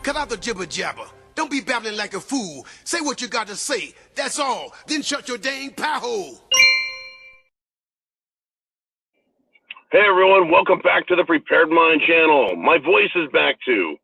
Cut out the jibber jabber. Don't be babbling like a fool. Say what you got to say. That's all. Then shut your dang pie hole. Hey everyone, welcome back to the Prepared Mind channel. My voice is back too.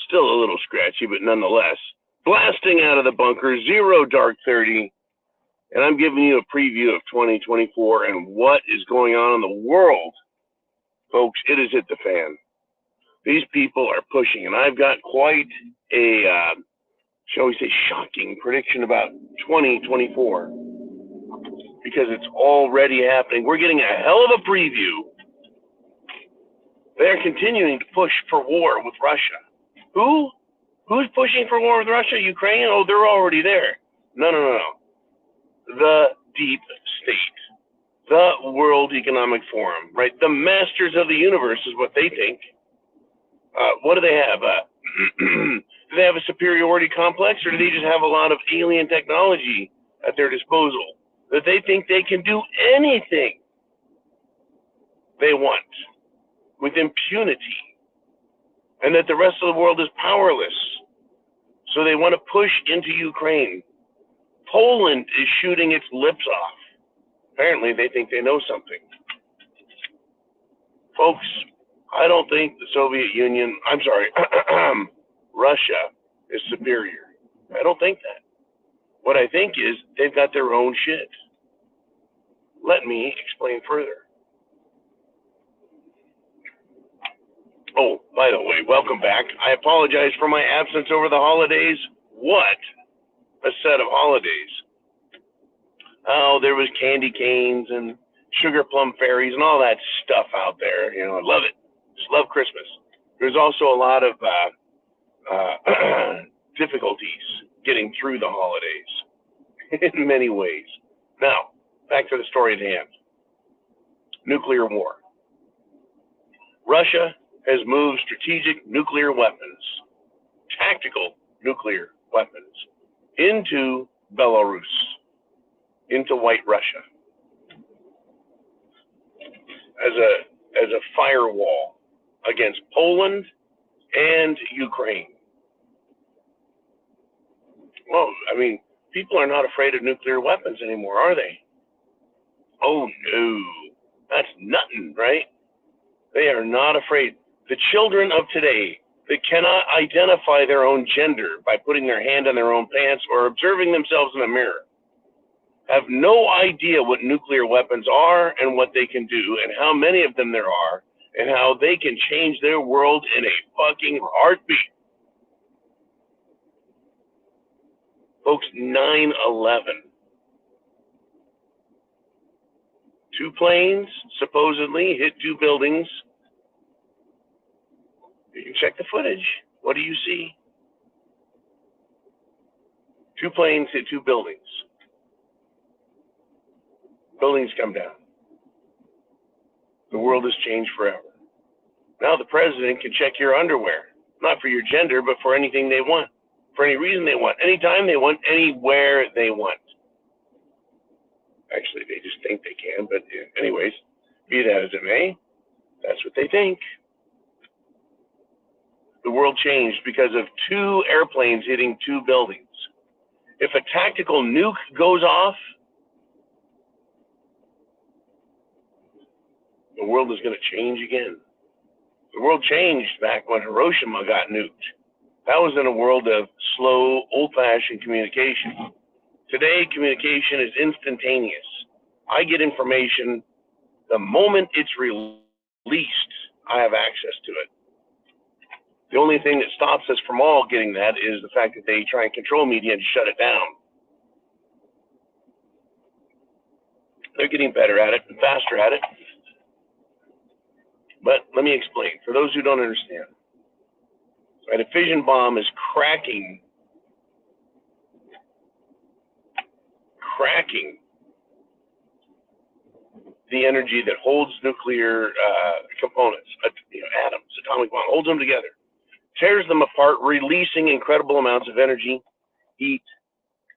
Still a little scratchy, but nonetheless. Blasting out of the bunker, zero dark 30. And I'm giving you a preview of 2024 and what is going on in the world. Folks, it has hit the fan. These people are pushing, and I've got quite a, shall we say, shocking prediction about 2024 because it's already happening. We're getting a hell of a preview. They're continuing to push for war with Russia. Who's pushing for war with Russia? Ukraine? Oh, they're already there. No. The deep state. The World Economic Forum, right? The masters of the universe is what they think. What do they have? Do they have a superiority complex, or do they just have a lot of alien technology at their disposal that they think they can do anything they want with impunity, and that the rest of the world is powerless? So they want to push into Ukraine. Poland is shooting its lips off. Apparently, they think they know something. Folks, I don't think the Soviet Union, Russia is superior. I don't think that. What I think is they've got their own shit. Let me explain further. Oh, by the way, welcome back. I apologize for my absence over the holidays. What a set of holidays. Oh, there was candy canes and sugar plum fairies and all that stuff out there. You know, I love it. Just love Christmas. There's also a lot of difficulties getting through the holidays in many ways. Now, back to the story at hand. Nuclear war. Russia has moved strategic nuclear weapons, tactical nuclear weapons, into Belarus, into White Russia, as a firewall against Poland and Ukraine. Well, I mean, people are not afraid of nuclear weapons anymore, are they? Oh no, that's nothing, right? They are not afraid. The children of today that cannot identify their own gender by putting their hand on their own pants or observing themselves in a mirror have no idea what nuclear weapons are and what they can do and how many of them there are and how they can change their world in a fucking heartbeat. Folks, 9/11. 2 planes supposedly hit 2 buildings. You can check the footage. What do you see? 2 planes hit 2 buildings. Buildings come down. The world has changed forever. Now the president can check your underwear, not for your gender, but for anything they want, for any reason they want, anytime they want, anywhere they want. Actually, they just think they can, but anyways, be that as it may, that's what they think. The world changed because of 2 airplanes hitting 2 buildings. If a tactical nuke goes off, the world is going to change again. The world changed back when Hiroshima got nuked. That was in a world of slow, old-fashioned communication. Today, communication is instantaneous. I get information the moment it's released. I have access to it. The only thing that stops us from all getting that is the fact that they try and control media and shut it down. They're getting better at it and faster at it. But let me explain, for those who don't understand. Right, a fission bomb is cracking the energy that holds nuclear components, atoms, atomic bomb, holds them together, tears them apart, releasing incredible amounts of energy, heat,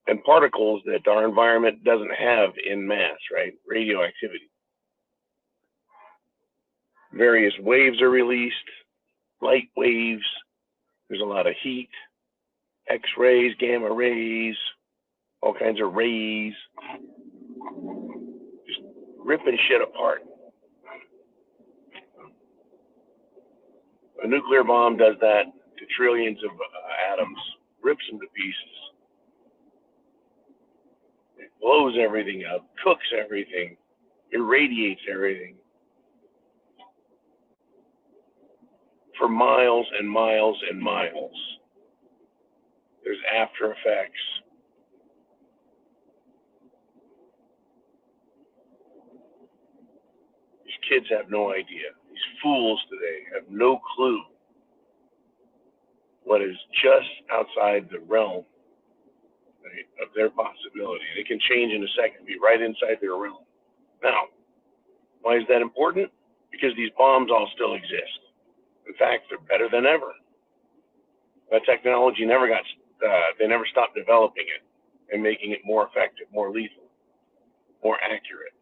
and particles that our environment doesn't have in mass, right? Radioactivity. Various waves are released, light waves, There's a lot of heat, X-rays, gamma rays, all kinds of rays, just ripping shit apart. A nuclear bomb does that to trillions of atoms, rips them to pieces, it blows everything up, cooks everything, irradiates everything for miles and miles and miles. There's after effects. These kids have no idea. These fools today have no clue what is just outside the realm, right, of their possibility. It can change in a second, be right inside their realm. Now, why is that important? Because these bombs all still exist. In fact, they're better than ever. That technology never got, they never stopped developing it and making it more effective, more lethal, more accurate.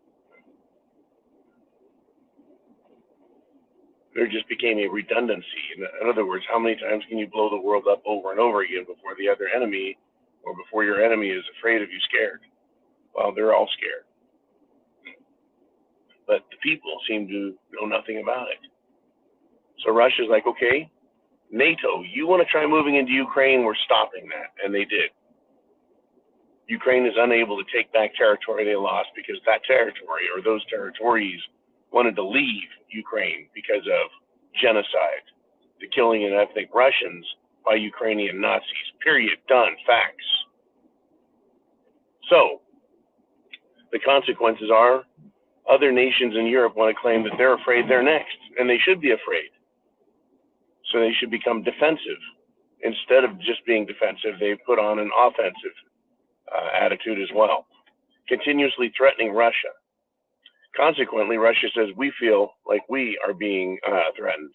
There just became a redundancy. In other words, how many times can you blow the world up over and over again before the other enemy, or before your enemy is afraid of you, scared? Well, they're all scared. But the people seem to know nothing about it. So Russia's like, okay, NATO, you want to try moving into Ukraine, we're stopping that. And they did. Ukraine is unable to take back territory they lost because that territory, or those territories, wanted to leave Ukraine because of genocide, the killing of ethnic Russians by Ukrainian Nazis. Period. Done. Facts. So the consequences are other nations in Europe want to claim that they're afraid they're next, and they should be afraid. So they should become defensive. Instead of just being defensive, they put on an offensive attitude as well, continuously threatening Russia. Consequently, Russia says, we feel like we are being threatened,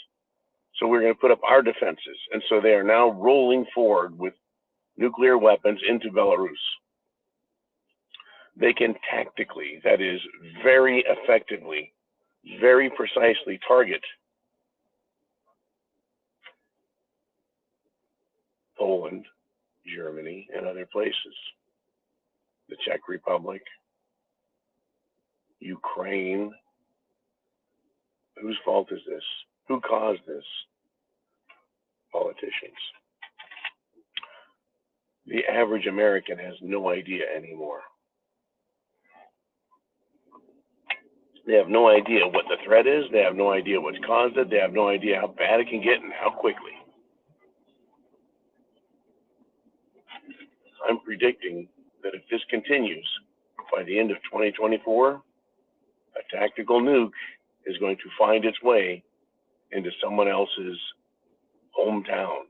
so we're going to put up our defenses. And so they are now rolling forward with nuclear weapons into Belarus. They can tactically, that is, very effectively, very precisely target Poland, Germany, and other places. The Czech Republic, Ukraine. Whose fault is this? Who caused this? Politicians. The average American has no idea anymore. They have no idea what the threat is. They have no idea what's caused it. They have no idea how bad it can get and how quickly. I'm predicting that if this continues, by the end of 2024, a tactical nuke is going to find its way into someone else's hometown.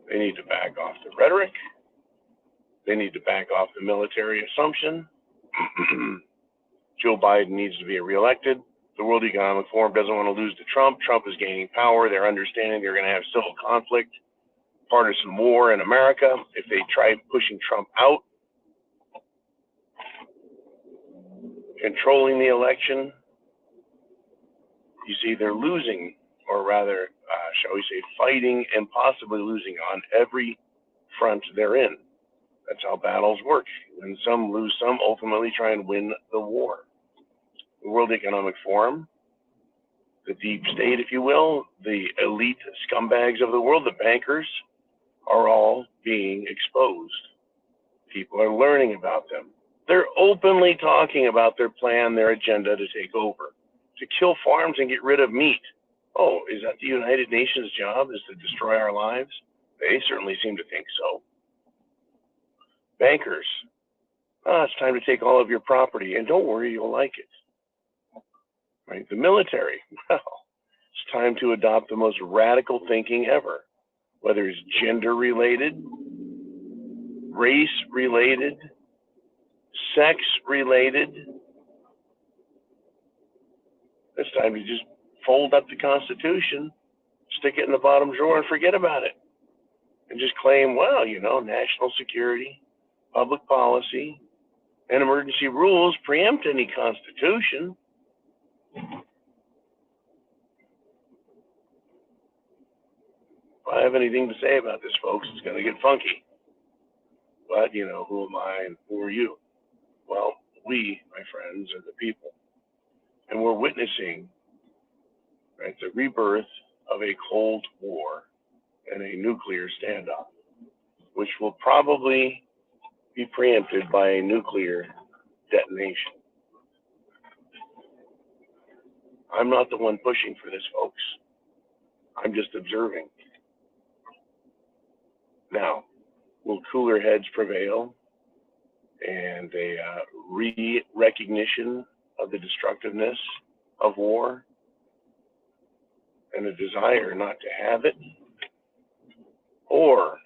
They need to back off the rhetoric. They need to back off the military assumption. Joe Biden needs to be reelected. The World Economic Forum doesn't want to lose to Trump. Trump is gaining power. They're understanding they're going to have civil conflict, partisan war in America if they try pushing Trump out. Controlling the election, you see, they're losing, or rather, shall we say, fighting and possibly losing on every front they're in. That's how battles work. When some lose some, ultimately try and win the war. The World Economic Forum, the deep state, if you will, the elite scumbags of the world, the bankers, are all being exposed. People are learning about them. They're openly talking about their plan, their agenda to take over, to kill farms and get rid of meat. Oh, is that the United Nations' job, is to destroy our lives? They certainly seem to think so. Bankers, it's time to take all of your property, and don't worry, you'll like it. Right? The military, well, it's time to adopt the most radical thinking ever, whether it's gender-related, race-related, sex-related. It's time to just fold up the Constitution, stick it in the bottom drawer, and forget about it. And just claim, well, you know, national security, public policy, and emergency rules preempt any Constitution. If I have anything to say about this, folks, it's going to get funky. But, who am I and who are you? Well, we, my friends, are the people. And we're witnessing, right, the rebirth of a Cold War and a nuclear standoff, which will probably be preempted by a nuclear detonation. I'm not the one pushing for this, folks. I'm just observing. Now, will cooler heads prevail and a re-recognition of the destructiveness of war and a desire not to have it? Or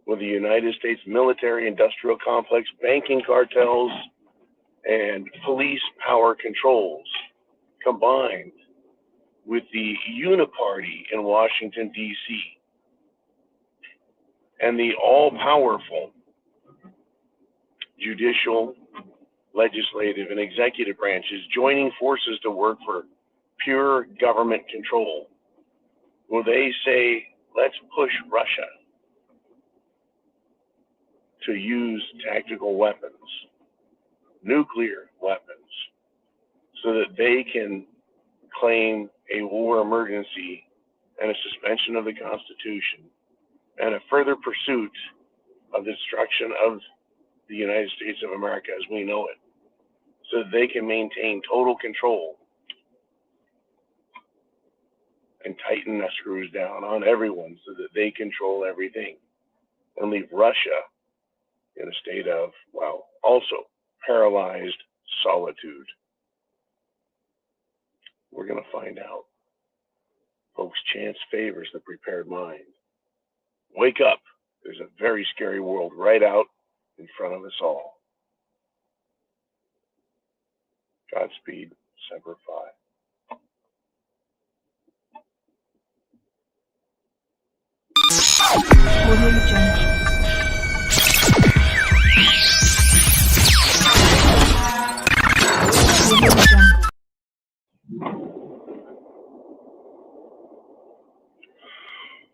will the United States military industrial complex, banking cartels, and police power controls combined with the uniparty in Washington, D.C., and the all-powerful judicial, legislative, and executive branches joining forces to work for pure government control, will they say, let's push Russia to use tactical weapons, nuclear weapons, so that they can claim a war emergency and a suspension of the Constitution and a further pursuit of the destruction of the United States of America as we know it, so that they can maintain total control and tighten the screws down on everyone so that they control everything and leave Russia in a state of, well, also paralyzed solitude. We're going to find out. Folks, chance favors the prepared mind. Wake up. There's a very scary world right out in front of us all. Godspeed, Semper Fi.